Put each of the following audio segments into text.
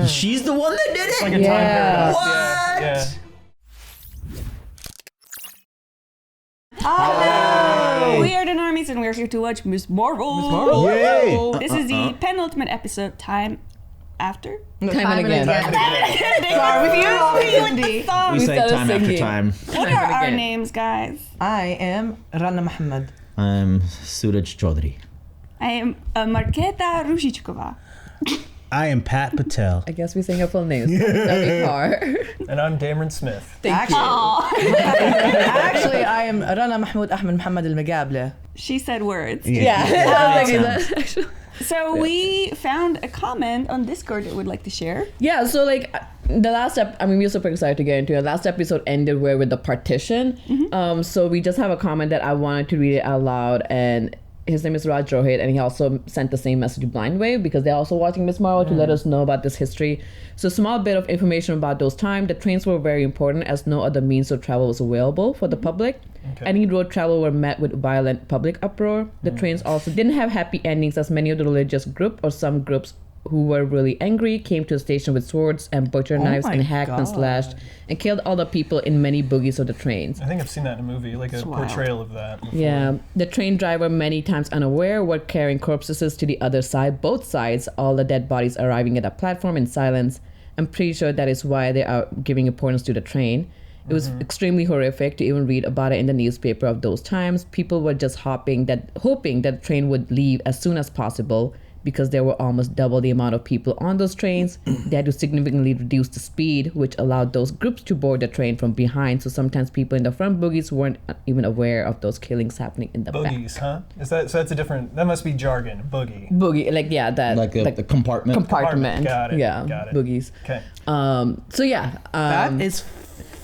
She's the one that did it? It's like a time paradox. What? Yeah. Hello! We are the Normies and we're here to watch Miss Marvel. Yay! This is the penultimate episode, Time After. Time and again. Sorry, with you. We say started time after singing. time. What are our names, guys? I am Rana Muhammad. I'm Suraj Chaudhary. I am Marketa Rushichkova. I am Pat Patel. I guess we sing our full names. That'd be hard. And I'm Dameron Smith. Thank you. Actually, I am Rana Mahmoud Ahmed Muhammad al-Magable. She said words. Yeah. So we found a comment on Discord that we'd like to share. Yeah, so like the last we were super excited to get into it. Last episode ended with the partition. So we just have a comment that I wanted to read it out loud, and his name is Raj Rohit, and he also sent the same message to Blind Wave because they're also watching Miss Marvel to let us know about this history. So small bit of information about those times. The trains were very important as no other means of travel was available for the public. Okay. Any road travel were met with violent public uproar. The trains also didn't have happy endings as many of the religious group or some groups who were really angry came to the station with swords and butcher knives and hacked and slashed and killed all the people in many bogies of the trains. I think I've seen that in a movie, like a portrayal of that before. Yeah, the train driver, many times unaware, were carrying corpses to the other side, both sides, all the dead bodies arriving at the platform in silence. I'm pretty sure that is why they are giving importance to the train. It was extremely horrific to even read about it in the newspaper of those times. People were just hoping that the train would leave as soon as possible because there were almost double the amount of people on those trains. They had to significantly reduce the speed, which allowed those groups to board the train from behind. So sometimes people in the front bogies weren't even aware of those killings happening in the Boogies, back. huh? So that's a different, that must be jargon, boogie. Boogie, The compartment. Compartment. Got it, Yeah, got it. boogies. Okay. So yeah. That is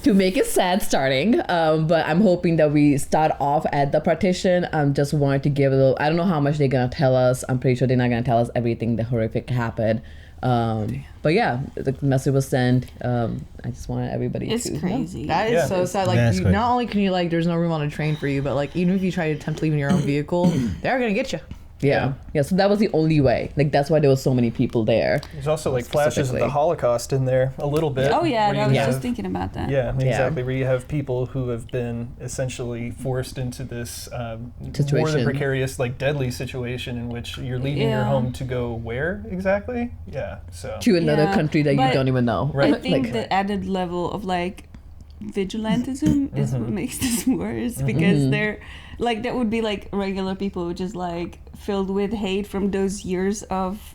to make it sad starting, but I'm hoping that we start off at the partition. Just wanted to give a little, I don't know how much they're gonna tell us. I'm pretty sure they're not gonna tell us everything that horrific happened. But yeah, the message was sent. I just wanted everybody to know. Crazy. that is so sad. Like, That's crazy. not only can you there's no room on a train for you, but like even if you try to attempt leaving your own vehicle, they're gonna get you. Yeah. So that was the only way. Like that's why there was so many people there. There's also like flashes of Specifically. the Holocaust in there a little bit. Oh yeah, where I you was have- just thinking about that. Yeah, exactly. Where you have people who have been essentially forced into this more Situation. than precarious, like deadly situation in which you're leaving your Yeah. home to go where exactly? Yeah, so. To another Yeah, country that you but don't even know. Right. I think Like- the added level of vigilantism is what makes this worse because they're that would be like regular people just filled with hate from those years of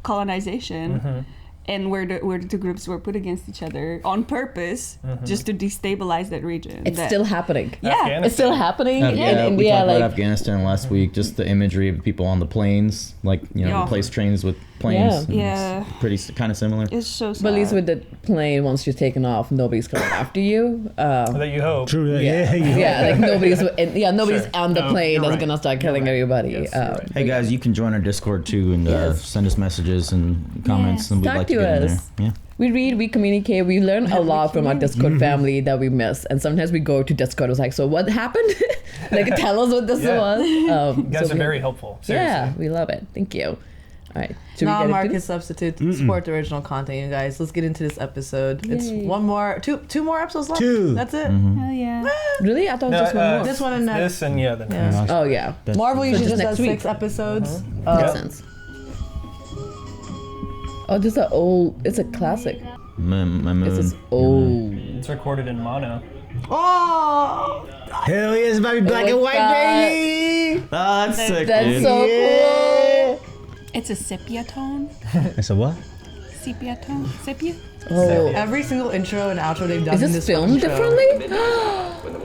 colonization and where the two groups were put against each other on purpose just to destabilize that region. It's still happening. Yeah, It's still happening in we India. talked about Like Afghanistan last week. Just the imagery of people on the planes, replace trains with planes. Yeah. It's pretty kind of similar. it's so sad. but at least with the plane, once you're taken off, nobody's coming after you. That you hope. True. Yeah, like nobody's Sure. on the No, plane you're that's right. gonna start killing everybody. Yes, you're right. Hey guys, you can join our Discord too and send us messages and comments, and we'd Talk like to to get in us. there. Yeah. We read, we communicate, we learn a lot from our Discord family that we miss. And sometimes we go to Discord, it's like, so what happened? Tell us what this Yeah. was. You guys are very helpful. Seriously. Yeah, we love it. Thank you. All right. Should we get into Non-market this? substitute support the original content, you guys. Let's get into this episode. It's Yay. two more episodes left. Two. That's it. Hell yeah. Really? I thought it was just one more. This one and next. This and the next. Oh, yeah. Marvel usually just just next does week. 6 episodes. Makes sense. Oh, this is an old, it's a classic. My moon. It's this old. It's recorded in mono. Oh, Hell yeah, it's about to be black and white, baby. Oh, that's sick, That's dude. so cool. It's a sepia tone. That's a what? Sepia tone. Sepia? Oh, every single intro and outro they've done is in this this filmed fucking show. differently?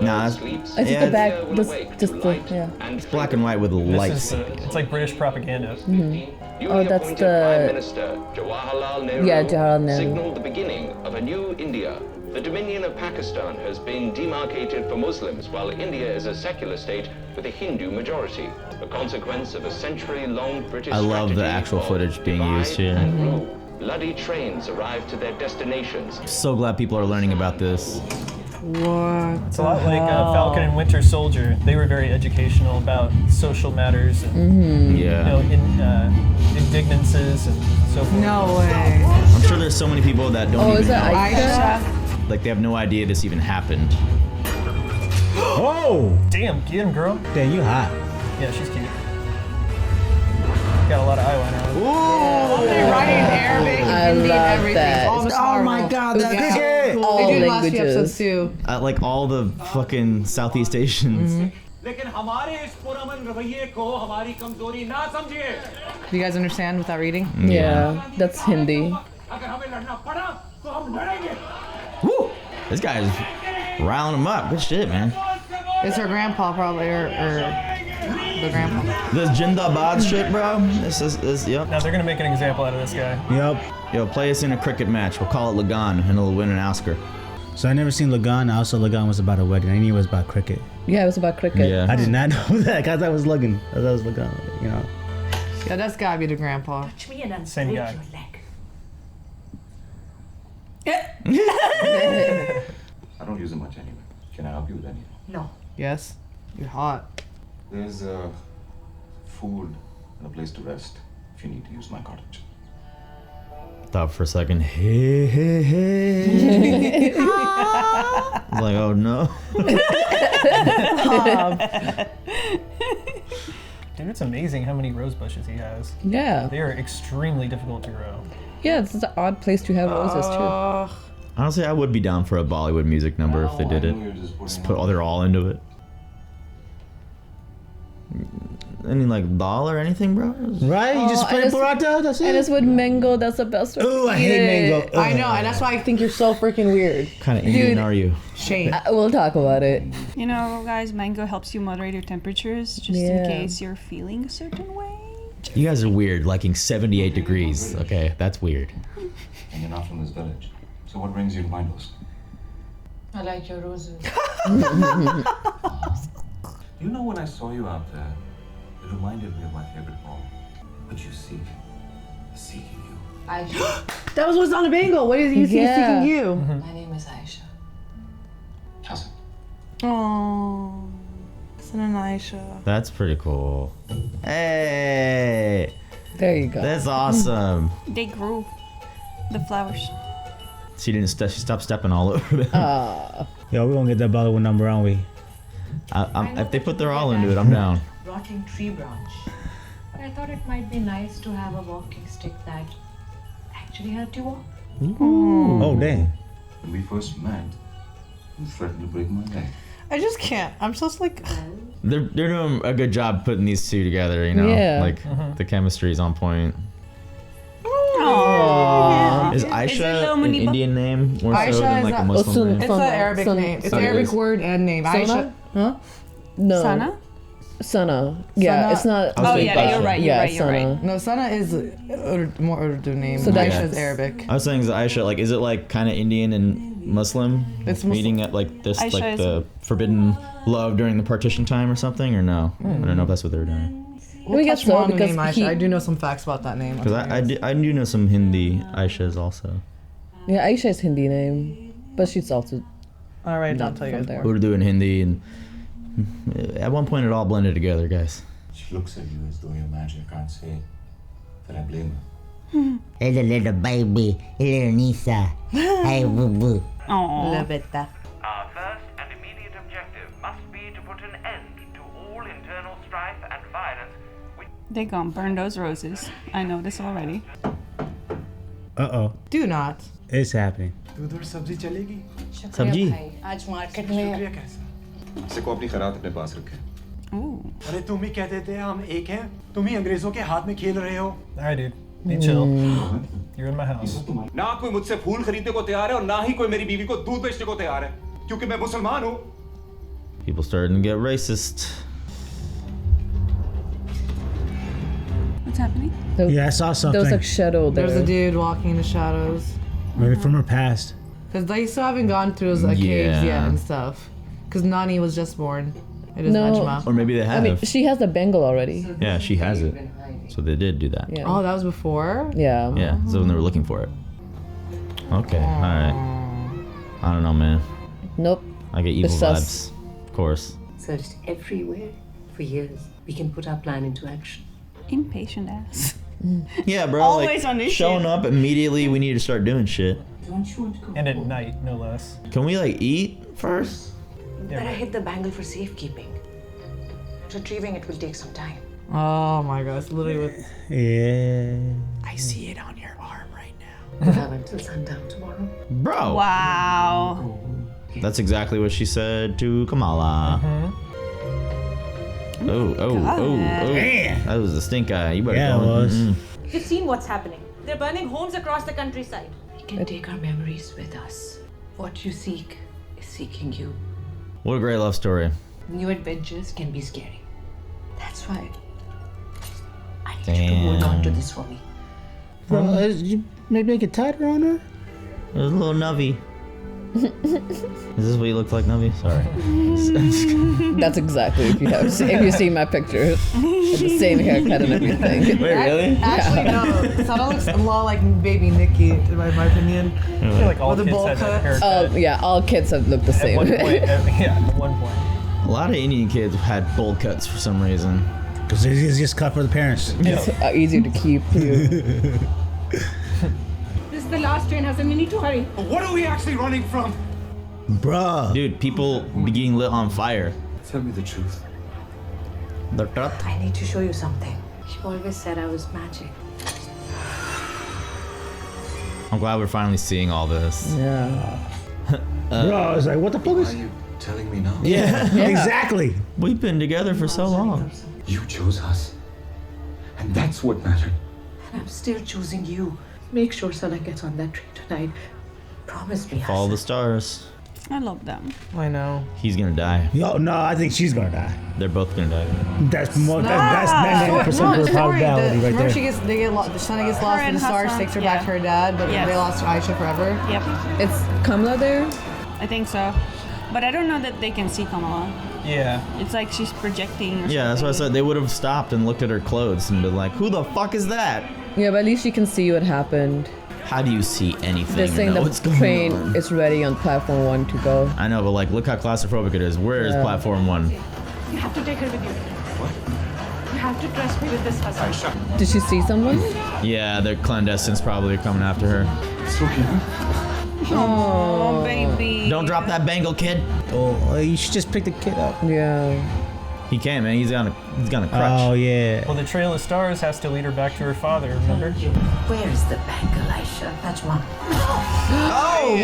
Nah, It's just the back, just the, yeah. it's black and white with This lights. is it's like British propaganda. Oh, that's the, Minister Jawaharlal Nehru yeah, Jawaharlal Nehru. signaled the beginning of a new India. The Dominion of Pakistan has been demarcated for Muslims, while India is a secular state with a Hindu majority, a consequence of a century-long British I love the strategy actual of footage being divide used here. and rule. Bloody trains arrive to their destinations. So glad people are learning about this. What? It's a lot like Falcon and Winter Soldier. They were very educational about social matters and Yeah. indignances and so forth. No way. I'm sure there's so many people that don't Oh, even is know. that Aisha? Like, they have no idea this even happened. Oh, Damn, get him, girl. damn, you hot. Yeah, she's cute. Got a lot of eyeliner on. They're writing in Arabic, I Hindi, love everything. that. All Miss Oh my Marvel. God, that Yeah. cricket. All They do the last few languages. episodes too. Like, all the fucking Southeast Asians. लेकिन हमारे इस पुरअमन रवैये को हमारी कमजोरी ना समझिए। Do you guys understand without reading? Yeah, that's Hindi. अगर हमें लड़ना पड़ा तो हम लड़ेंगे। Woo! This guy's riling him up. Good shit, man. It's her grandpa probably, or the grandpa. This Jindabad shit, bro. This is, yep. Now they're gonna make an example out of this guy. Yup. Yo, play us in a cricket match. We'll call it Lagan, and it'll win an Oscar. So I never seen Lagan. Also, Lagan was about a wedding. I knew it was about cricket. Yeah, it was about cricket. Yeah. I did not know that. Cause I was looking. I was Lagan. You know. Yeah, that's gotta be the grandpa. Same guy. I don't use it much anyway. Can I help you with anything? Yes, you're hot. There's food and a place to rest if you need to use my cottage. Stop for a second. Hey, hey, hey. I was like, oh no. Dude, it's amazing how many rose bushes he has. Yeah. They are extremely difficult to grow. Yeah, it's an odd place to have roses too. Honestly, I would be down for a Bollywood music number if they did it. Just put their all into it. Any like dal or anything, bro? Right? You just Oh, play and it's- paratha. That's And it. it's with mango. That's the best way. Ooh, I to hate eat mango. it. I know, and that's why I think you're so freaking weird. What kind of Indian Dude. are you? Shane. We'll talk about it. You know, guys, mango helps you moderate your temperatures just Yeah. in case you're feeling a certain way. You guys are weird, liking 78 degrees. Okay, that's weird. And you're not from this village. So what brings you to my doorstep? I like your roses. You know, when I saw you out there, it reminded me of my favorite poem. But you seek, seeking you. Aisha. That was what's on the bangle. What is he seeking you? My name is Aisha. Cousin. Oh, Hassan and Aisha. That's pretty cool. Hey, There you go. that's awesome. They grew the flowers. She didn't. She stopped stepping all over them. Yo, we gonna get that Bollywood number, aren't we? If they put their all into it, I'm down. Rotting tree branch. But I thought it might be nice to have a walking stick that actually helped you walk. Oh, dang. When we first met, you threatened to break my leg. I just can't. I'm just like. They're doing a good job putting these two together. You know, Yeah. like the chemistry is on point. Aww. Is Is it Aisha Lo an Muniba? Indian name more Aisha so than is like a a- Muslim Usun- name? It's an Arabic Son- name. It's Oh, an it Arabic is? word and name. Aisha. Sana? Huh? No. Sana? Sana. Yeah, Sana. it's not. I was Oh, thinking yeah, Aisha. you're right. You're Yeah, right. You're Sana. right. No, Sana is more Urdu name. So So that's- Aisha is Arabic. I was saying, is Aisha like? Is it like kind of Indian and Muslim? It's Muslim. Meeting at like this, Aisha like is- the forbidden love during the partition time or something, or no? I don't know if that's what they were doing. We get Touch more so on the because name Aisha. he, I do know some facts about that name. Because I do know some Hindi Aishas also. yeah, Aisha is Hindi name, but she's also All right, not I'll tell you from guys there. more. Urdu and Hindi, and at one point it all blended together, guys. She looks at you as though you're magic. I can't say that I blame her. It's a little baby, a little Nisa. Hey, boo boo. Aww. Love it. Our first and immediate objective must be to put an end to all internal strife and violence. They gonna burn those roses. I know this already. Uh-oh. Do not. It's happening. दूध और सब्जी चलेगी? Sabji. आज market में शुक्रिया कैसा? इसे को अपनी खैरात अपने पास रखे। Ooh. अरे तुम ही कहते थे हम एक हैं, तुम ही अंग्रेजों के हाथ में खेल रहे हो। Alright, dude. Be chill. You're in my house. ना कोई मुझसे फूल खरीदने को तैयार है और ना ही कोई मेरी बीवी को दूध बेचने को तैयार है, क्योंकि मैं मुसलमान हूँ। People starting to get racist. What's happening? Yeah, I saw something. There was like shadow there. There's a dude walking in the shadows. Maybe from her past. Because they still haven't gone through the caves Yeah. yet and stuff. Because Nani was just born. It is No. Najma. Or maybe they I have. mean, she has the bangle already. Yeah, she has it. So they did do that. Yeah. Oh, that was before? Yeah. Yeah, so when they were looking for it. Okay, alright. I don't know, man. Nope. I get evil It's sus. vibes. Of course. Searched everywhere for years. We can put our plan into action. Impatient ass. Yeah, bro. Always like, on this showing shit. up immediately, we need to start doing shit. Don't you want to go? And at night, no less. Can we like eat first? Better hit the bangle for safekeeping. Retrieving it will take some time. Oh my god, it's literally with. Yeah. I see it on your arm right now. You have until sundown tomorrow. Bro. Wow. That's exactly what she said to Kamala. Oh. Damn. That was a stink eye. You better Yeah, go. it was. You've seen what's happening. They're burning homes across the countryside. We can take our memories with us. What you seek is seeking you. What a great love story. New adventures can be scary. That's why I need you to Damn. hold on to this for me. Bro, you maybe make it tighter on her? It was a little nubby. Is this what you look like, Nubby? Sorry. That's exactly if you see my picture. The same haircut and everything. Wait, really? Actually, no. Sana looks a lot like baby Nikki, in my opinion. I feel like all With the kids bowl had that cut. haircut. Yeah, all kids have looked the At same. one point, at one point. A lot of Indian kids had bowl cuts for some reason. Because it's just cut for the parents. It's easier to keep. This is the last train, Hassan. We need to hurry. What are we actually running from? Bruh. Dude, people be getting lit on fire. Tell me the truth. The truth? I need to show you something. You always said I was magic. I'm glad we're finally seeing all this. Yeah. Bro, I was like, what the fuck Why is... are you telling me now? Yeah, exactly. We've been together for so long. You chose us. And that's what mattered. And I'm still choosing you. Make sure Sana gets on that train tonight. Promise me, Follow Hassan. the stars. I love them. I know. He's gonna die. Yo, no, I think she's gonna die. They're both gonna die. That's more. That's 99% probability right Remember, there. they get the Sana gets lost in and the stars, Hassan, takes her back to her dad, but Yes. they lost Aisha forever. Yep. It's Kamala there? I think so. But I don't know that they can see Kamala. Yeah. It's like she's projecting or Yeah, that's what I something. said. They would have stopped and looked at her clothes and been like, "Who the fuck is that?" Yeah, but at least you can see what happened. How do you see anything? They're or saying know the what's going train on? is ready on platform 1 to go. I know, but like, look how claustrophobic it is. Where is Yeah. platform 1? You have to take her with you. What? You have to trust me with this, Hassan. Did she see someone? Yeah, their clandestines probably are coming after her. It's okay, huh? Oh, baby. Don't drop that bangle, kid. Oh, you should just pick the kid up. Yeah. He can't, man. He's gonna crutch. Oh, yeah. Well, the Trail of Stars has to lead her back to her father, remember? Where's the bangle, Aisha? That's one. Oh,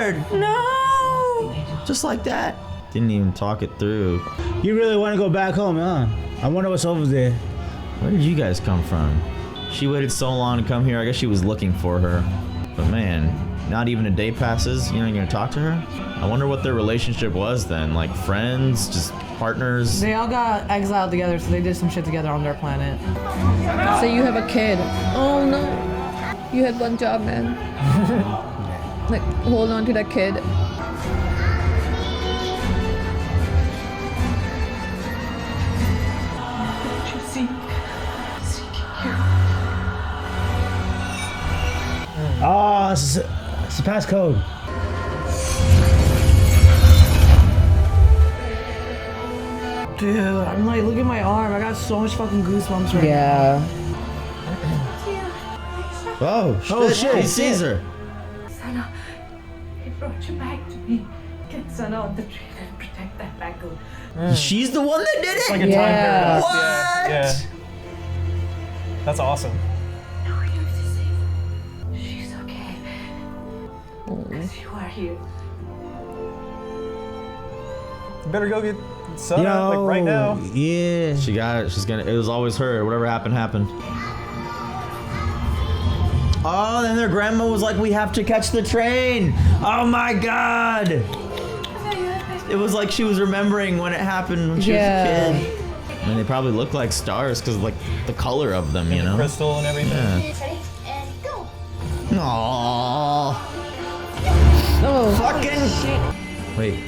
Lord! No! Just like that. Didn't even talk it through. You really want to go back home, huh? I wonder what's over there. Where did you guys come from? She waited so long to come here. I guess she was looking for her. But man, not even a day passes. You're not gonna talk to her? I wonder what their relationship was then. Like friends, just partners. They all got exiled together, so they did some shit together on their planet. So you have a kid. Oh no. You had one job, man. Like, hold on to that kid. Don't you see? Seeking you. Oh, it's a passcode. Dude, I'm like, look at my arm. I got so much fucking goosebumps right Yeah. Oh, shit. Oh, shit. He sees her. Sana, he brought you back to me. Get Sana on the train and protect that bangle. She's the one that did it? It's like a time Yeah. paradox. What? Yeah. That's awesome. No, you're safe. She's okay. Because you are here. You better go get Sana, like right now. Yeah. She got it. She's gonna. It was always her. Whatever happened, happened. Oh, then their grandma was like, "We have to catch the train." Oh my god! It was like she was remembering when it happened when she was a kid. I mean, they probably look like stars because like the color of them, you know. Crystal and everything. Yeah. Aww. Oh, Fucking. Wait.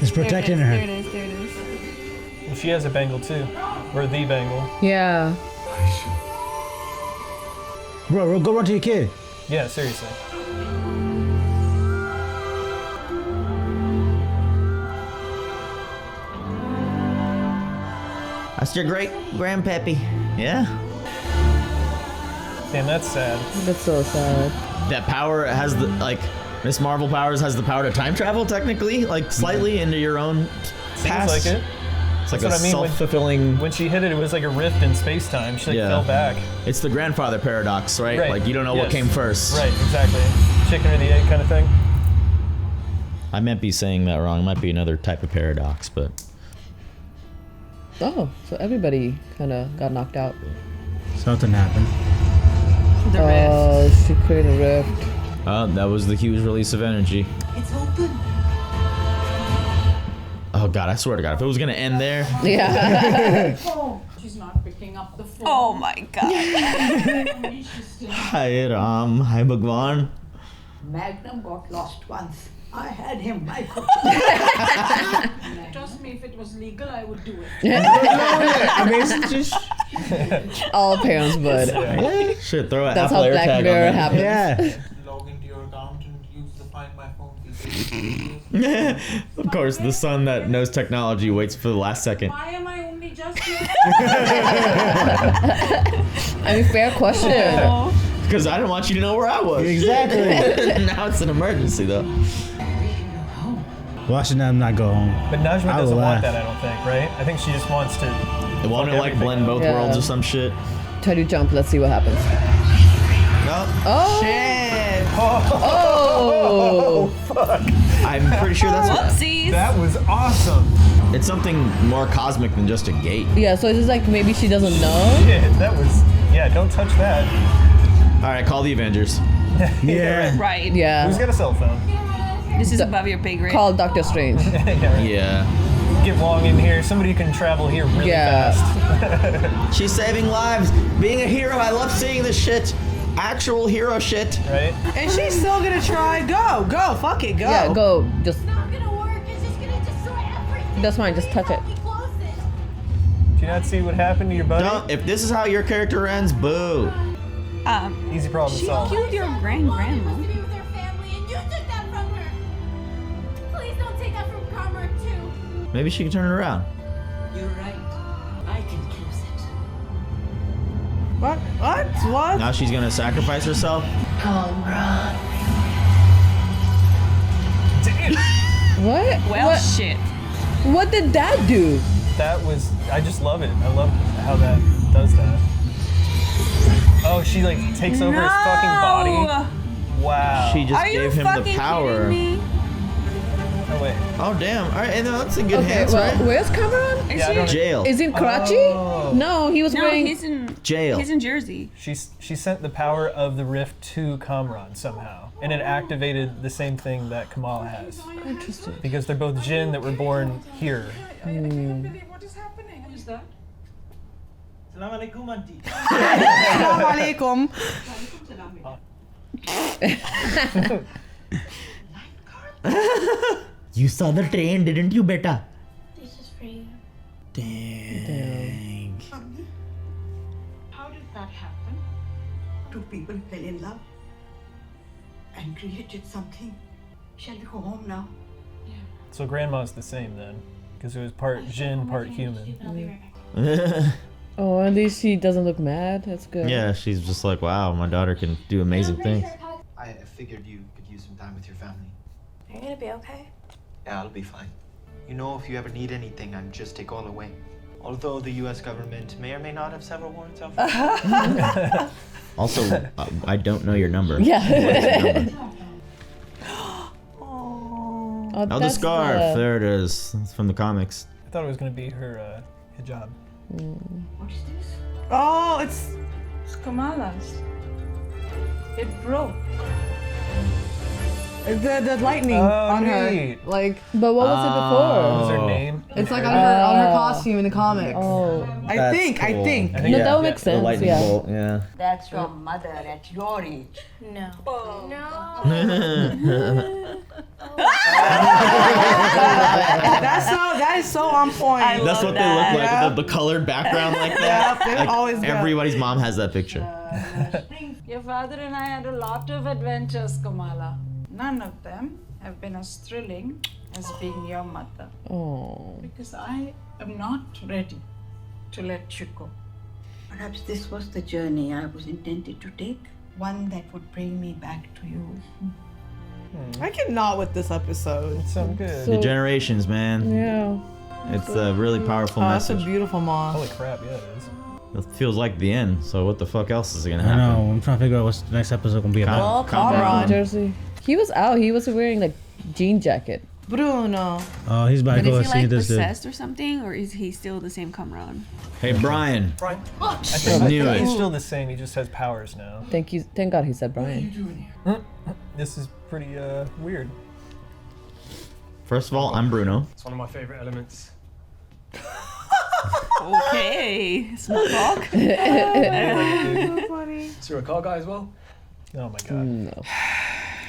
It's protecting There her. it is, there it is. Well, she has a bangle too. Or the bangle. yeah. Bro, go run to your kid. Yeah, seriously. That's your great grandpappy. Yeah. Damn, that's sad. That's so sad. That power has the Miss Marvel powers has the power to time travel technically, like slightly into your own past. Seems like it. It's like That's a what I mean. self-fulfilling. When she hit it, it was like a rift in space-time. She fell back. It's the grandfather paradox, right? Like you don't know what came first. Right, exactly. Chicken or the egg kind of thing. I might be saying that wrong. It might be another type of paradox, but. Oh, so everybody kind of got knocked out. Something happened. The rift. She created a rift. Oh, that was the huge release of energy. It's open. Oh God, I swear to God, if it was gonna end there. Yeah. Oh, she's not picking up the phone. Oh my God. Hi Ram, hi Bhagwan. Magnum got lost once. I had him. I could. Trust me, if it was legal, I would do it. I mean, it's just. All parents would. Yeah. Shit, throw a That's half how layer Black tag Mirror on that. happens. Yeah. Log into your account and use the Find My Phone feature. Of course, the son that knows technology waits for the last second. Why am I only just here? I mean, fair question. Because I didn't want you to know where I was. Exactly. Now it's an emergency, though. Watching them not go home. But Najma I doesn't want laugh. that, I don't think, right? I think she just wants to. Want to like blend both worlds or some shit. Try to jump. Let's see what happens. No. Oh. Shit. Oh. Fuck. I'm pretty sure that's Whoopsies. That was awesome. It's something more cosmic than just a gate. Yeah, so it's just like maybe she doesn't know. Shit, that was. Yeah, don't touch that. All right, call the Avengers. Yeah. Right. Yeah. Who's got a cell phone? This is above your pay grade. Call Doctor Strange. Yeah. Get Wong in here. Somebody can travel here really fast. She's saving lives. Being a hero, I love seeing this shit. Actual hero shit. Right? And she's still gonna try. Go, fuck it, go. Yeah, go. Just. It's not gonna work. It's just gonna destroy everything. That's fine. Just touch it. Do you not see what happened to your buddy? No, if this is how your character ends, boo. Easy problem She solved. killed your grandma. Maybe she can turn it around. You're right. I can close it. What? Now she's gonna sacrifice herself. Kamala. What? Well, what? shit. What did that do? That was. I just love it. I love how that does that. Oh, she like takes over his fucking body. Wow. She just Are you gave him the fucking power. kidding me? Oh wait. Oh damn! All right, and that's in good Okay, hands, well, right? where's Cameron? Is Yeah, I he? don't- Jail. Is he in Karachi? Oh. No, he was No, wearing. he's in Jail. He's in Jersey. She sent the power of the rift to Kamran somehow, and it activated the same thing that Kamala has. Interesting. Because they're both jinn that were born here. I can't believe what is happening. Who is that? Salam alaikum. You saw the train, didn't you, beta? This is for you. Dang. How did that happen? Two people fell in love and created something. Shall we go home now? So Grandma's the same then, because it was part jinn, part human. Oh, at least she doesn't look mad. That's good. Yeah, she's just like, wow, my daughter can do amazing things. I figured you could use some time with your family. Are you gonna be okay? Yeah, I'll be fine. You know, if you ever need anything, I'm just take all away. Although the U.S. government may or may not have several warrants out for you. Also, I don't know your number. Yeah. What's your number? Oh, the that's scarf. There it is. It's from the comics. I thought it was gonna be her hijab. What is this? Oh, it's Kamala's. It broke. the lightning Oh, on her. neat. Like, But what was it before? What was her name? it's like on her costume in the comics. Oh. I think. No, that would make sense. lightning Yeah. bolt, yeah. That's your mother at your age. No. That is so on point. That's what they look like, the colored background like that. they're Like, always good. everybody's mom has that picture. Your father and I had a lot of adventures, Kamala. None of them have been as thrilling as being your mother. Oh. Because I am not ready to let you go. Perhaps this was the journey I was intended to take, one that would bring me back to you. I cannot with this episode. It's so good. The generations, man. Yeah. It's a really powerful That's message. a beautiful moth. Holy crap, yeah, it is. It feels like the end. So what the fuck else is gonna I happen? know. I'm trying to figure out what's the next episode gonna be about. Kamala. Jersey. He was out. He was wearing like jean jacket. Bruno. Oh, he's about to But go is he see like this dude. possessed or something, or is he still the same Kamran? Hey, Brian. Brian. I I think knew it. he's still the same. He just has powers now. Thank God he said Brian. This is pretty weird. First of all, I'm Bruno. It's one of my favorite elements. Okay, small talk. So funny. So you're a car guy as well? Oh my god. No.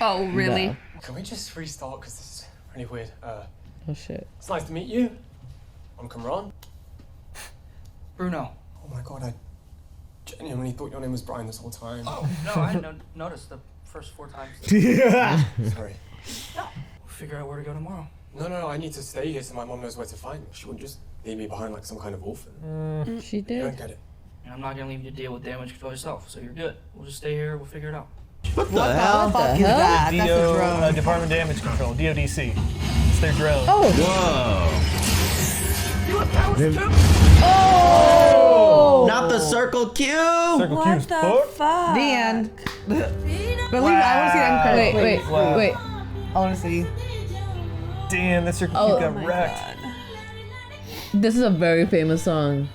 Oh, really? No. Can we just restart? Because this is really weird. Oh shit. It's nice to meet you. I'm Kamran. Bruno. Oh my god, I genuinely thought your name was Brian this whole time. Oh, no, I hadn't noticed the first 4 times. Sorry. We'll figure out where to go tomorrow. No, I need to stay here so my mom knows where to find me. She wouldn't just leave me behind like some kind of orphan. She You did. don't get it. And I'm not gonna leave you to deal with damage control yourself, so you're good. We'll just stay here, we'll figure it out. What the hell? Fuck is that? That's a DO, drone. Department of Damage Control, DODC. It's their drone. Whoa. Oh! Not the circle Q. Circle What Q's the fuck. fuck? The end. But I want to see the end credits. Wait. Wow. I want to see. Damn, that Circle Oh Q got my wrecked. God. This is a very famous song.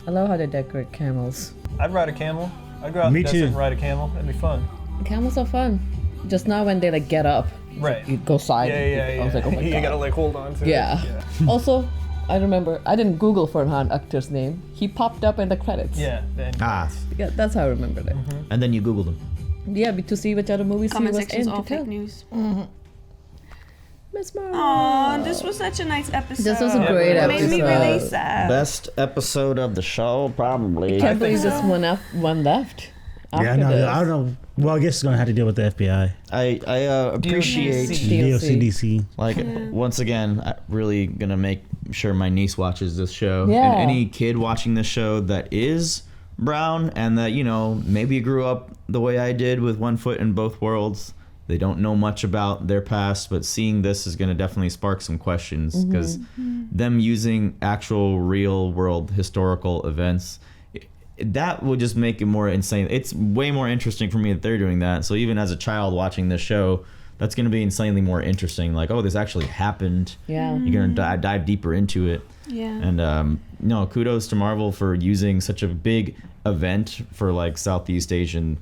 I love how they decorate camels. I'd ride a camel. I'd go out in Me the desert too. and ride a camel. That'd be fun. Camels are fun. Just now when they like get up, Right. you go side. Yeah. I was like, oh my You god. gotta like hold on to Yeah. it. Also, I remember I didn't Google Farhan Akhtar's name. He popped up in the credits. Yeah. Then Ah, Yeah, that's how I remembered it. and then you Googled him. Yeah, to see which other movies he Comment was section's in all to tell. fake news. Miss Mara. Aw, this was such a nice episode. This was a great It made me really episode. sad. Best episode of the show, probably. Can't believe this one left. Yeah, after no, this. I don't know. Well, I guess it's gonna have to deal with the FBI. I appreciate CDC. like once again, I'm really gonna make sure my niece watches this show. Yeah. And any kid watching this show that is brown and that, you know, maybe grew up the way I did with one foot in both worlds. They don't know much about their past, but seeing this is going to definitely spark some questions because them using actual real world historical events, that would just make it more insane. It's way more interesting for me that they're doing that. So even as a child watching this show, that's going to be insanely more interesting. Like, oh, this actually happened. Yeah. You're going to dive deeper into it. Yeah. And no, kudos to Marvel for using such a big event for like Southeast Asian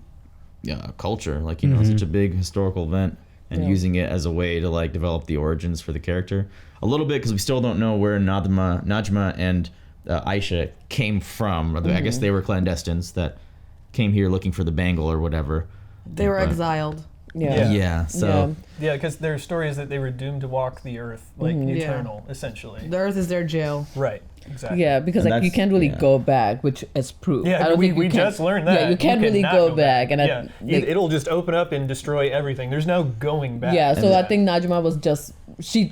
culture, like, you know, such a big historical event, and using it as a way to like develop the origins for the character a little bit, because we still don't know where Najma and Aisha came from. I guess they were clandestines that came here looking for the bangle or whatever. They were exiled. So yeah, because their story is that they were doomed to walk the earth like eternal, essentially. The earth is their jail. Right. Exactly. Yeah, because like you can't really go back, which is proof. Yeah, I don't we think you can, just learned that. Yeah, you can't really cannot go back, and yeah, it'll just open up and destroy everything. There's no going back. Yeah, so I think Najma was just she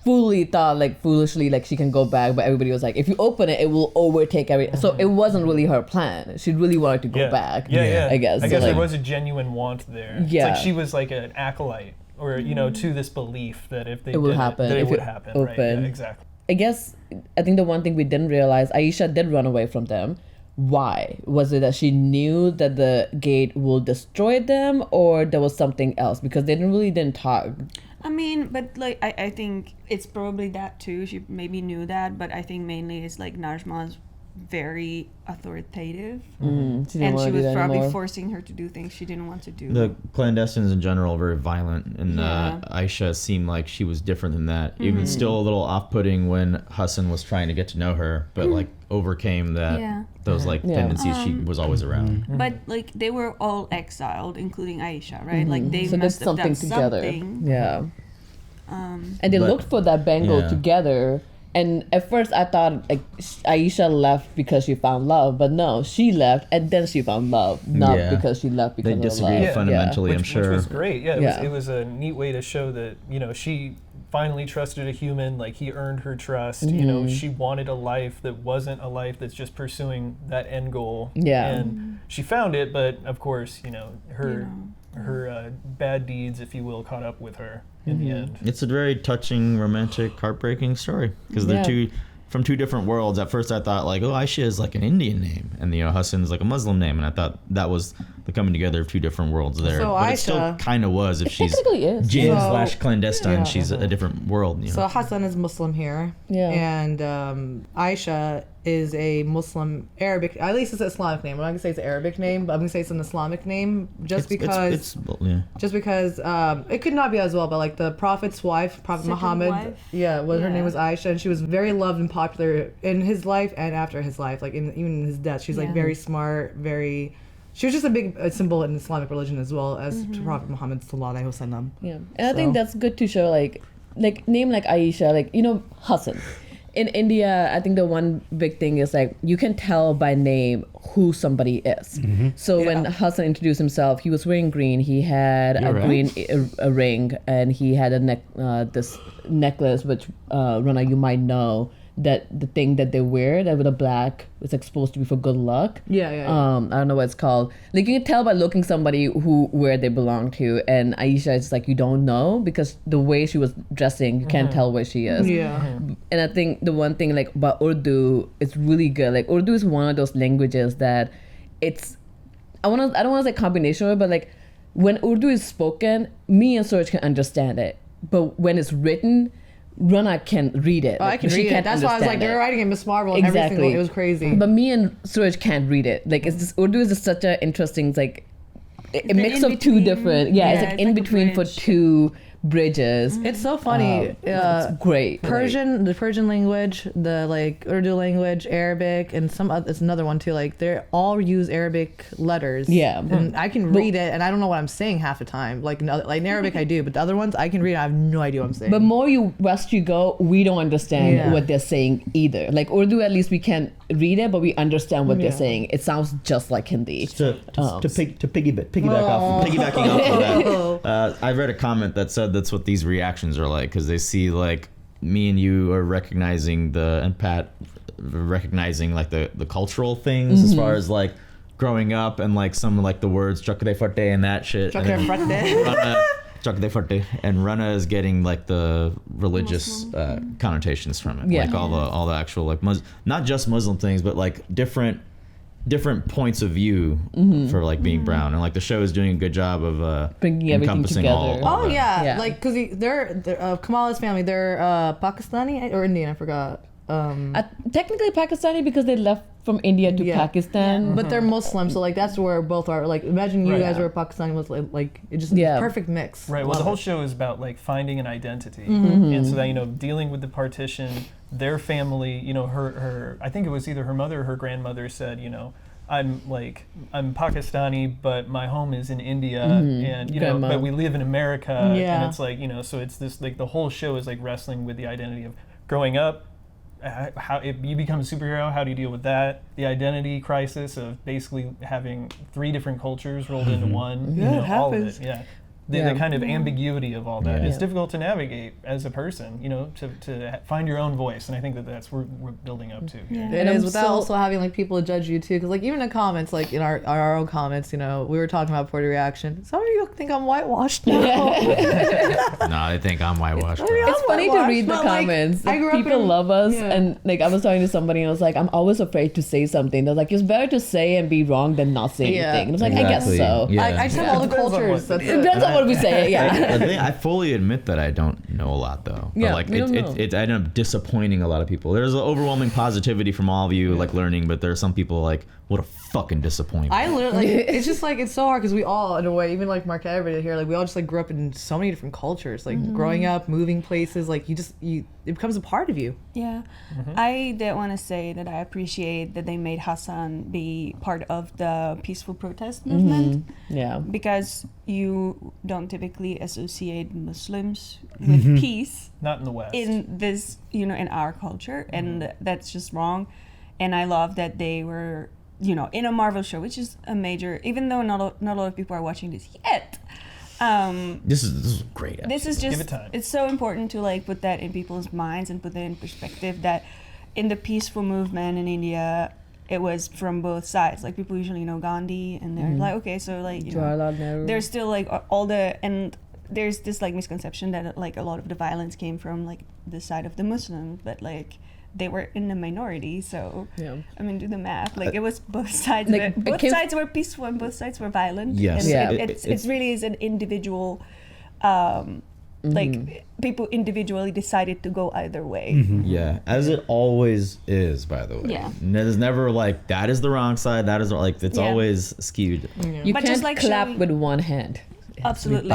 fully thought like foolishly like she can go back, but everybody was like, if you open it, it will overtake everything. So it wasn't really her plan. She really wanted to go back. Yeah. I guess. I guess so, there was a genuine want there. Yeah. It's like she was like an acolyte, or you know, to this belief that if they it will did happen. that it if would you happen. Open. Right? Yeah, exactly. I guess I think the one thing we didn't realize, Aisha did run away from them. Why? Was it that she knew that the gate will destroy them, or there was something else? Because they didn't talk. I mean, but like I think it's probably that too. She maybe knew that, but I think mainly it's like Najma's very authoritative, and she was probably forcing her to do things she didn't want to do. the clandestines in general are very violent, and Aisha seemed like she was different than that. Even still a little off-putting when Hassan was trying to get to know her, but like overcame that those like tendencies. She was always around. But like they were all exiled, including Aisha, right? Like they so must did have done something together. something. Yeah. And they looked for that bangle together. And at first I thought like Aisha left because she found love, but no, she left and then she found love, not because she left because they of disagreed love. fundamentally. I'm sure, which was great. Yeah, Yeah. It was a neat way to show that, you know, she finally trusted a human, like he earned her trust. You know, she wanted a life that wasn't a life that's just pursuing that end goal. Yeah. And she found it, but of course, you know, her bad deeds, if you will, caught up with her in the end. It's a very touching, romantic, heartbreaking story because they're from two different worlds. At first I thought like, oh, Aisha is like an Indian name and Hassan is like a Muslim name, and I thought that was the coming together of two different worlds there. So but Aisha, it still kind of was. If she's jinn / clandestine, she's a different world. You know? So Hassan is Muslim here, and Aisha is a Muslim Arabic. At least it's an Islamic name. I'm not gonna say it's an Arabic name, but I'm gonna say it's an Islamic name just because it could not be as well. But like the Prophet's wife, Prophet Muhammad, her name was Aisha, and she was very loved and popular in his life and after his life. Like even in his death, she's like very smart, very. She was just a big symbol in Islamic religion as well as to Prophet Muhammad sallallahu alaihi wasallam. Yeah, and I think that's good to show like name like Aisha, like Hassan. In India, I think the one big thing is like you can tell by name who somebody is. So when Hassan introduced himself, he was wearing green. He had green a ring, and he had this necklace, which Rana, you might know. That the thing that they wear that with a black is like supposed to be for good luck. I don't know what it's called. Like you can tell by looking somebody where they belong to, and Aisha is like you don't know because the way she was dressing, you can't tell where she is. And I think the one thing like about Urdu, it's really good. Like Urdu is one of those languages that it's I don't want to say combination, but like when Urdu is spoken, me and Suraj can understand it, but when it's written, Rana can read it. I can read it. That's why I was like, they're writing in Miss Marvel and everything. It was crazy. But me and Suraj can't read it. Like, it's just, Urdu is just such an interesting, like, a mix of two different. It's like in between for two bridges. It's so funny. It's great. The Persian language, the like Urdu language, Arabic, and it's another one too. Like they all use Arabic letters. And I can read it, and I don't know what I'm saying half the time. Like in Arabic I do, but the other ones I can read. I have no idea what I'm saying. But more west you go, we don't understand what they're saying either. Like Urdu, at least we can read it, but we understand what they're saying. It sounds just like Hindi. Piggybacking off of that, I read a comment that said that's what these reactions are like because they see like me and you are recognizing recognizing like the cultural things as far as like growing up and like some like the words chakde fate and that shit. And Rana is getting like the religious connotations from it, like all the actual like not just Muslim things, but like different points of view for like being brown, and like the show is doing a good job of bringing everything together. Like because they're Kamala's family, they're Pakistani or Indian, I forgot. Technically Pakistani because they left from India to Pakistan, but they're Muslim, so like that's where both are. Like imagine you guys were Pakistani Muslim, like it just perfect mix. Right. Well, the whole show is about like finding an identity, and so that dealing with the partition. Their family, her I think it was either her mother or her grandmother said, I'm Pakistani, but my home is in India, and but we live in America, and it's like so it's this like the whole show is like wrestling with the identity of growing up. How if you become a superhero, how do you deal with that? The identity crisis of basically having three different cultures rolled into one. It happens. All of it. The kind of ambiguity of all that. It's difficult to navigate as a person, to find your own voice, and I think that's what we're building up to. It is, without also having like people judge you too, because like even in comments, like in our own comments, we were talking about Puerto reaction. Some of you think I'm whitewashed now. No, I think I'm whitewashed. It's funny to read the comments. Like, people love us, and like I was talking to somebody, and I was like, I'm always afraid to say something. They're like, it's better to say and be wrong than not say anything. And I was like, I guess so. I just have all the cultures. It depends on what we say. I fully admit that I don't know a lot though. But like I end up disappointing a lot of people. There's an overwhelming positivity from all of you like learning, but there are some people like, what a fucking disappointment. I literally it's just like it's so hard because we all in a way, even like Mark, everybody here, like we all just like grew up in so many different cultures, like growing up, moving places, like it becomes a part of you. I did want to say that I appreciate that they made Hassan be part of the peaceful protest movement. Because you don't typically associate Muslims with peace, not in the West, in this in our culture, and that's just wrong. And I love that they were in a Marvel show, which is a major, even though not a lot of people are watching this yet, This is great. Actually. This is just, Give it time. it's so important to like put that in people's minds and put that in perspective that in the peaceful movement in India, it was from both sides. Like people usually know Gandhi and they're like, okay, so like, you know, there's still like all the, and there's this like misconception that like a lot of the violence came from like the side of the Muslims, but like they were in the minority, so I mean, do the math. Like it was both sides. Like, both sides were peaceful and both sides were violent. Yes, and it's really is an individual. Like people individually decided to go either way. Yeah, as it always is, by the way. Yeah. There's never like that is the wrong side. That is like it's always skewed. You But can't just, like, clap showing- with one hand. Absolutely,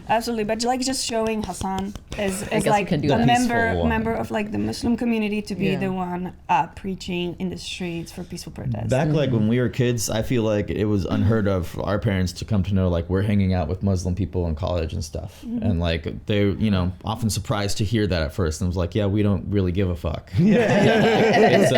absolutely. But like just showing Hassan as like a that. member of like the Muslim community to be the one preaching in the streets for peaceful protest. Back like when we were kids, I feel like it was unheard of for our parents to come to know like we're hanging out with Muslim people in college and stuff, and like they, you know, often surprised to hear that at first, and was like, yeah, we don't really give a fuck. It's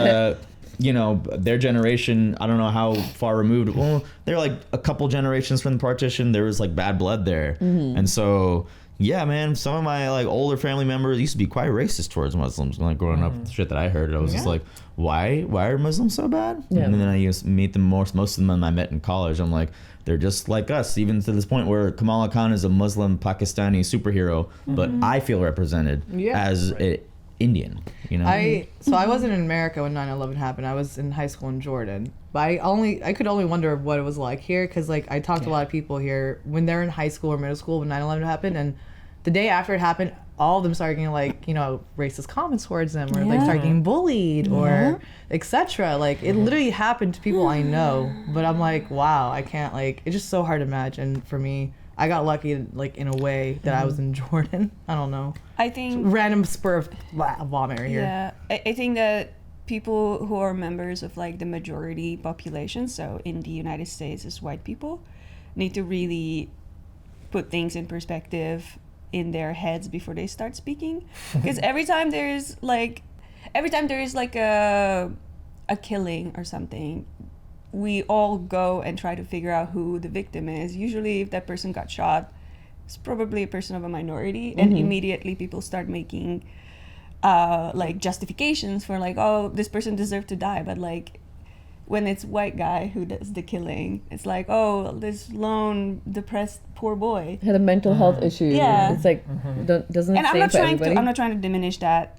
you know, their generation, I don't know how far removed. Well, they're like a couple generations from the partition. There was like bad blood there. And so, yeah, man, some of my like older family members used to be quite racist towards Muslims. Like growing up, the shit that I heard, I was just like, why are Muslims so bad? And then I used to meet them most of them I met in college. I'm like, they're just like us, even to this point where Kamala Khan is a Muslim Pakistani superhero, but I feel represented as a Indian, you know. I wasn't in America when 9/11 happened. I was in high school in Jordan, but I could only wonder what it was like here, because like I talked to a lot of people here when they're in high school or middle school when 9/11 happened, and the day after it happened, all of them started getting like, you know, racist comments towards them, or like started getting bullied or etc. Like it literally happened to people I know, but I'm like, wow, I can't, like, it's just so hard to imagine for me. I got lucky, like, in a way that I was in Jordan. I don't know. I think random spur of vomit right here. Yeah, I think that people who are members of like the majority population, so in the United States as white people, need to really put things in perspective in their heads before they start speaking. Because every time there is like a killing or something, we all go and try to figure out who the victim is. Usually if that person got shot, it's probably a person of a minority, and immediately people start making like justifications for like, oh, this person deserved to die. But like when it's white guy who does the killing, it's like, oh, this lone depressed poor boy had a mental health issue. It's like doesn't and it say for everybody? I'm not trying to diminish that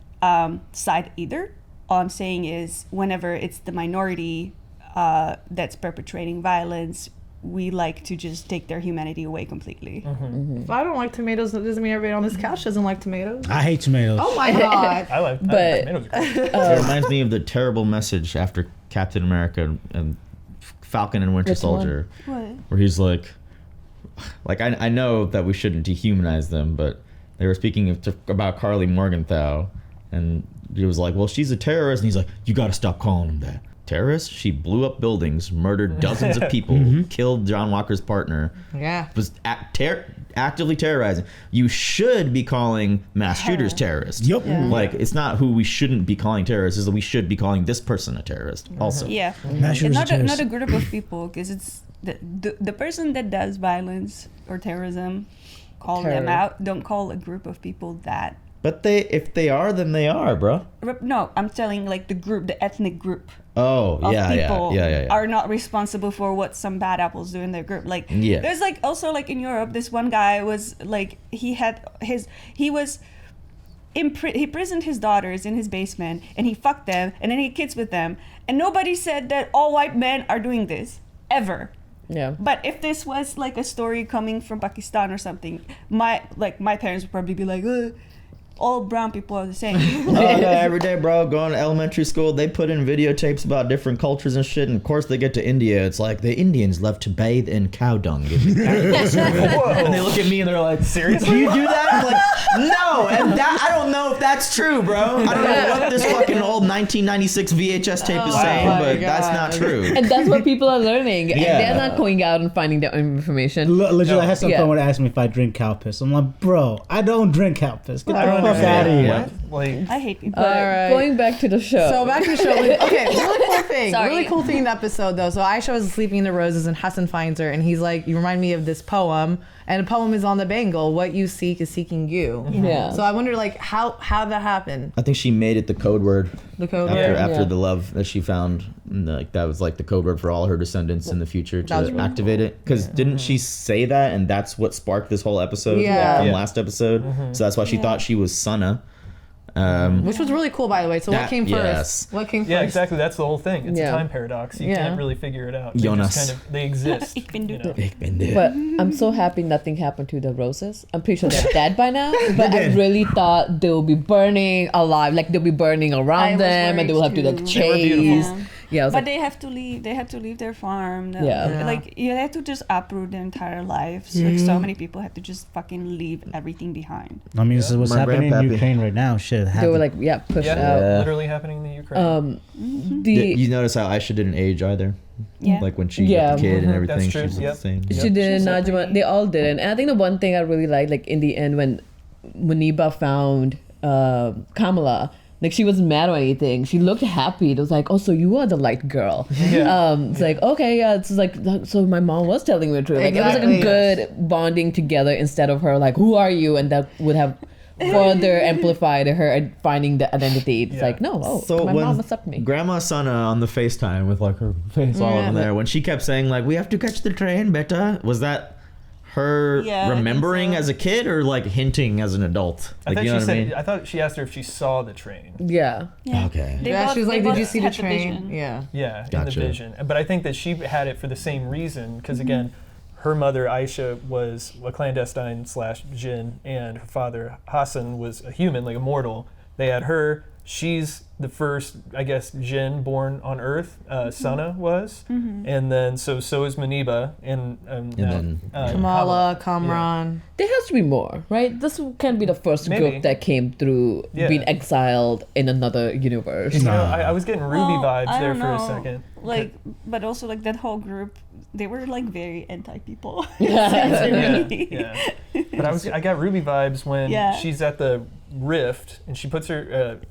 side either. All I'm saying is whenever it's the minority that's perpetrating violence, we like to just take their humanity away completely. If I don't like tomatoes, that doesn't mean everybody on this couch doesn't like tomatoes. I hate tomatoes. Oh my god. I like tomatoes. It reminds me of the terrible message after Captain America and Falcon and Winter Soldier, where he's like I know that we shouldn't dehumanize them, but they were speaking about Carly Morgenthau, and he was like, well, she's a terrorist, and he's like, you got to stop calling him that. Terrorist? She blew up buildings, murdered dozens of people, killed John Walker's partner. Was actively terrorizing. You should be calling mass shooters terrorists. Like, it's not who we shouldn't be calling terrorists, is that we should be calling this person a terrorist also. Mass shooters not a group of people, because it's the person that does violence or terrorism, call them out. Don't call a group of people that. But if they are, then they are, bro. No, I'm telling like the ethnic group. Oh, of yeah, people yeah. are not responsible for what some bad apples do in their group. Like, there's like also like in Europe, this one guy was like he imprisoned his daughters in his basement, and he fucked them, and then he had kids with them, and nobody said that all white men are doing this ever. But if this was like a story coming from Pakistan or something, my parents would probably be like, all brown people are the same. Every day, bro, going to elementary school, they put in videotapes about different cultures and shit, and of course they get to India, it's like the Indians love to bathe in cow dung. And they look at me and they're like, seriously? Do you do that? I'm like, no, and I don't know if that's true, bro. I don't know what this fucking old 1996 VHS tape is saying, but that's not true. And that's what people are learning. And they're not going out and finding their own information. Legit, I had someone ask me if I drink cow piss. I'm like, bro, I don't drink cow piss. Get the fuck fuck out of here. What? Like, I hate people. All right. Going back to the show. So back to the show. Okay, really cool thing. Sorry. Really cool thing in the episode though. So Aisha was sleeping in the roses and Hassan finds her and he's like, you remind me of this poem. And the poem is on the bangle. What you seek is seeking you. Yeah. So I wonder like how that happened. I think she made it the code word. The code after, word. After the love that she found, like that was like the code word for all her descendants in the future to really activate it. Because didn't she say that, and that's what sparked this whole episode from last episode? So that's why she thought she was Sana. Which was really cool, by the way. So what came first? Yes. What came first? yeah, exactly. That's the whole thing. It's a time paradox. You can't really figure it out. They Jonas. just kind of, they exist. Ich bin du. Ich bin der. But I'm so happy nothing happened to the roses. I'm pretty sure they're dead by now. But I really thought they will be burning alive, like they'll be burning around them, and they will have to like chase. Yeah, but they have to leave. They had to leave their farm. Like you had to just uproot their entire lives. Like so many people had to just fucking leave everything behind. I mean, this is what's happening in Ukraine right now. Shit, they were like pushed out. Literally happening in the Ukraine. You notice how Aisha didn't age either. Yeah. Like when she got the kid and everything, she was the same. She didn't. Najma, they all didn't. And I think the one thing I really liked, like in the end when Muniba found Kamala. Like she wasn't mad or anything. She looked happy. It was like, oh, so you are the light girl. It's like, okay, yeah. It's like, so my mom was telling me the truth. Like it was like a good bonding together instead of her like, who are you? And that would have further amplified her finding the identity. It's like, no, so my when mom accepted me. Grandma Sana on the FaceTime with like her face all over there, when she kept saying like, we have to catch the train, beta, was that her remembering as a kid or like hinting as an adult? Like, I thought you know she what I said. mean? I thought she asked her if she saw the train. Yeah. Okay. She was like, did you see the train? Yeah, Gotcha. in the vision. But I think that she had it for the same reason, because again, her mother Aisha was a clandestine / jinn, and her father Hassan was a human, like a mortal. They had her. She's the first, I guess, jinn born on Earth. Sana was, and then so is Muniba, and then Kamala, Kamran. There has to be more, right? This can be the first group that came through being exiled in another universe. You know, I was getting Ruby vibes there for a second. Like, but also like that whole group, they were like very anti-people. Yeah. But I got Ruby vibes when she's at the rift and she puts her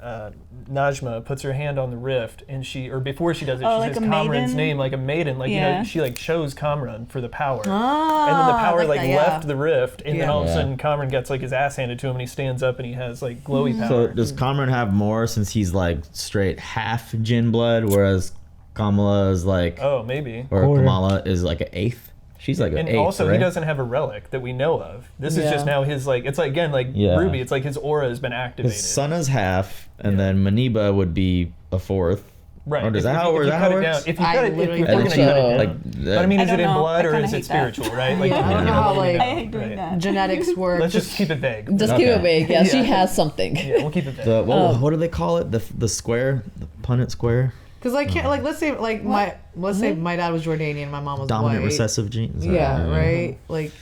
Najma puts her hand on the rift and before she does it, she says Kamran's name like a maiden, like you know, she like chose Kamran for the power, and then the power like left the rift, and then all of a sudden Kamran gets like his ass handed to him and he stands up and he has like glowy power. So does Kamran have more since he's like straight half jinn blood, whereas Kamala is like maybe or Kamala is like an eighth? She's like an and eighth, also right? he doesn't have a relic that we know of. This is just now his like, it's like again like Ruby, it's like his aura has been activated. His Sana's half, and then Muniba would be a fourth. Right. Or does that how it works? If you cut it, if we're gonna cut it down. But I mean, is it in blood or is it spiritual, right? Like, I don't know how like I hate doing that. genetics work. Let's just keep it vague. Just keep it vague. Yeah, she has something. Yeah, we'll keep it vague. What do they call it? The square, the Punnett square. Because like, let's say like let's say my dad was Jordanian, my mom was dominant white. recessive genes. Yeah, right. Like,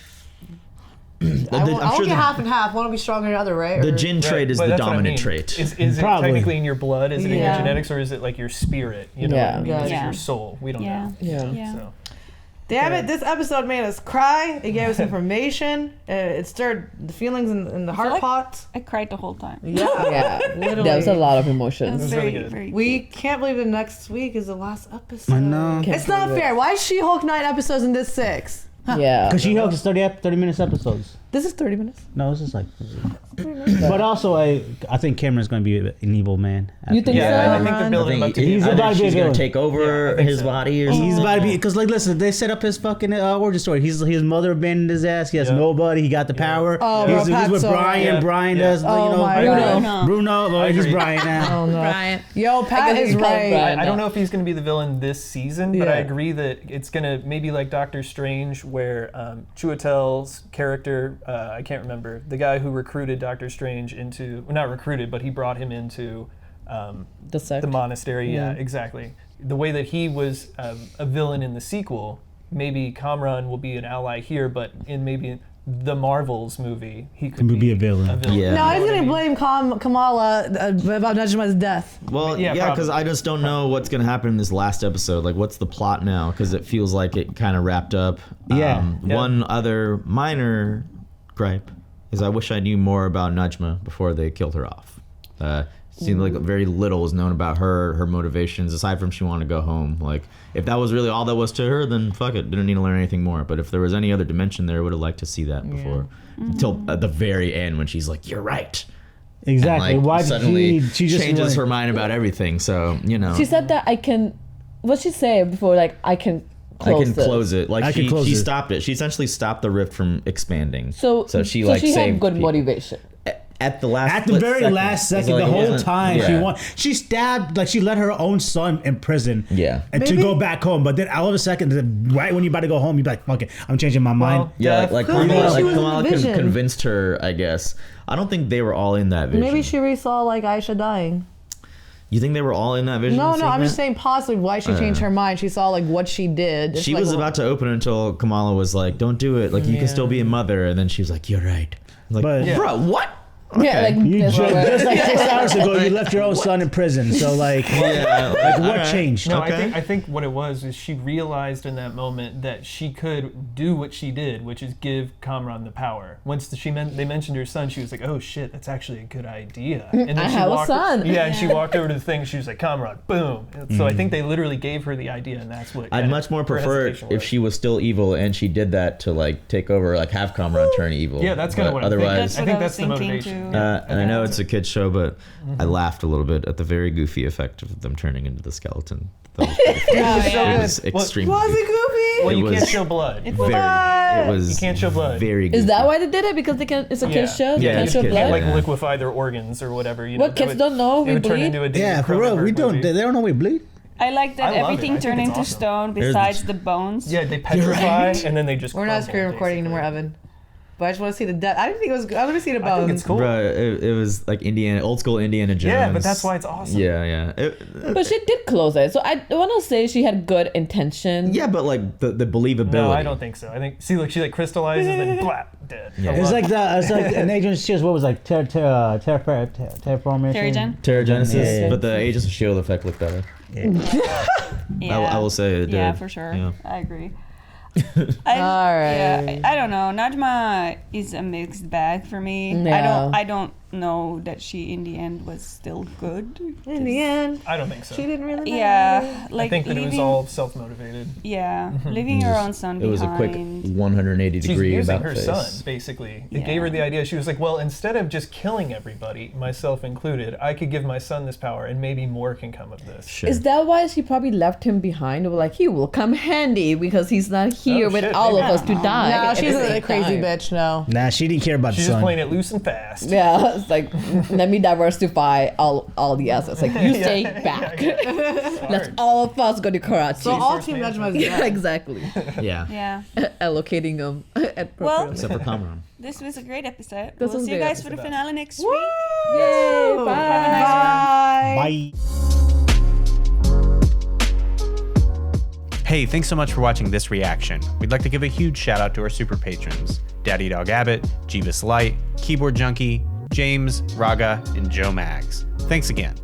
I won't get half and half. One will be stronger than the other, right? The jinn trait is the dominant trait. Is it technically in your blood? Is it in your genetics, or is it like your spirit? You know, what I mean? Is it your soul? We don't know. Yeah. So. Damn it! This episode made us cry. It gave us information. It stirred the feelings in the heart pot. I cried the whole time. Yeah, literally. There was a lot of emotions. It was really good. We can't believe the next week is the last episode. I know. It's not fair. Why is She-Hulk 9 episodes and this 6? Huh. Yeah. Because She-Hulk is 30 minutes episodes. This is 30 minutes. No, this is like. But also, I think Cameron's going to be an evil man. You think so? I think they're building him up to be. He's about to be a villain. Gonna take over his body. Or he's about to be, because like, listen, they set up his fucking origin story. His mother abandoned his ass. He has nobody. He got the power. Oh, he's with Brian. Yeah. Brian does, Bruno. Well, he's Brian now. Oh, no. Brian. Yo, Pat is right. I don't know if he's going to be the villain this season, but I agree that it's going to maybe like Doctor Strange, where Chiwetel's character, I can't remember, the guy who recruited Doctor Strange into, well, not recruited, but he brought him into the monastery. Yeah, exactly. The way that he was a villain in the sequel, maybe Kamran will be an ally here, but in maybe the Marvels movie, he could be a villain. Yeah. No, he's going to blame Kamala about Najma's death. Well, yeah, because I just don't know what's going to happen in this last episode. Like, what's the plot now? Because it feels like it kind of wrapped up. Yeah. One other minor gripe is I wish I knew more about Najma before they killed her off. Seemed like very little was known about her motivations, aside from she wanted to go home. Like, if that was really all that was to her, then fuck it, didn't need to learn anything more. But if there was any other dimension there, I would have liked to see that before. Until at the very end when she's like, you're right. Exactly. And, like, Why suddenly she just changes her mind about everything. So, you know. She said that what'd she say before? Like, I can close it. Like, she stopped it. She essentially stopped the rift from expanding. So she saved had good people. motivation. At the very last second, the whole time she stabbed, like she let her own son in prison. Yeah, and to go back home, but then all of a second, right when you're about to go home, you're like, "Fuck it, I'm changing my mind." Yeah, like Kamala convinced her. I guess I don't think they were all in that vision. Maybe she resaw like Aisha dying. You think they were all in that vision? No, I'm just saying possibly why she changed her mind. She saw like what she did. She was about to open until Kamala was like, "Don't do it. Like you can still be a mother." And then she was like, "You're right." Like, bro, what? Okay. Yeah, like just like 6 hours ago, you left your own son in prison. So like, what changed? No, I think what it was is she realized in that moment that she could do what she did, which is give Kamran the power. Once they mentioned her son, she was like, "Oh shit, that's actually a good idea." And then I have a son. Yeah, and she walked over to the thing. She was like, "Kamran, boom!" So I think they literally gave her the idea, and that's what. I'd much more prefer it if she was still evil and she did that to like take over, like have Kamran turn evil. Yeah, that's kind of what otherwise. I think that's the motivation. And I know it's a kid's show, but I laughed a little bit at the very goofy effect of them turning into the skeleton. That was it was extremely. Was it goofy? Well, you can't show blood. It was. You can't show blood. Very goofy. Is that why they did it? Because it's a kid's show. They can't show blood. Can't like liquefy their organs or whatever. You know, what kids don't know we bleed. Yeah, for real, we don't. They don't know we bleed. I like that everything turned into stone besides the bones. Yeah, they petrify and then they just. We're not screen recording anymore, Evan. But I just want to see the death. I didn't think it was good. I want to see the bones. I think it's cool. Bro, it was like old school Indiana Jones. Yeah, but that's why it's awesome. Yeah. But she did close it, so I want to say she had good intention. Yeah, but like the believability. No, I don't think so. I think she like crystallizes and blap, dead. Yeah. It's like an Agents of S.H.I.E.L.D. What was it, like terraformation? Terragenesis, but the Agents of S.H.I.E.L.D. effect looked better. Yeah. I will say it did. Yeah, for sure. Yeah. I agree. All right. Yeah, I don't know. Najma is a mixed bag for me. Yeah. I don't know that she in the end was still good. In the end, I don't think so. She didn't really. Yeah, like I think that it was all self-motivated. Yeah, leaving her own son behind. It was a quick 180 degree She's using about her face. son, basically. It gave her the idea. She was like, well, instead of just killing everybody, myself included, I could give my son this power, and maybe more can come of this. Sure. Is that why she probably left him behind? Or like, he will come handy because he's not here with all of us to die. No, she's a crazy bitch. No. Nah, she didn't care about She's the son. just playing it loose and fast. Yeah, it's like, let me diversify all the assets. Like, you stay back. Let's all of us go to karate. So all Team Najma is Yeah, exactly. Yeah. Allocating them at Well, except for Kamran. This was a great episode. This We'll was see you great. guys for the finale next week. Yay! Bye. Have a nice one. Bye. Hey, thanks so much for watching this reaction. We'd like to give a huge shout out to our super patrons: Daddy Dog Abbott, Jeevis Light, Keyboard Junkie, James, Raga, and Joe Mags. Thanks again.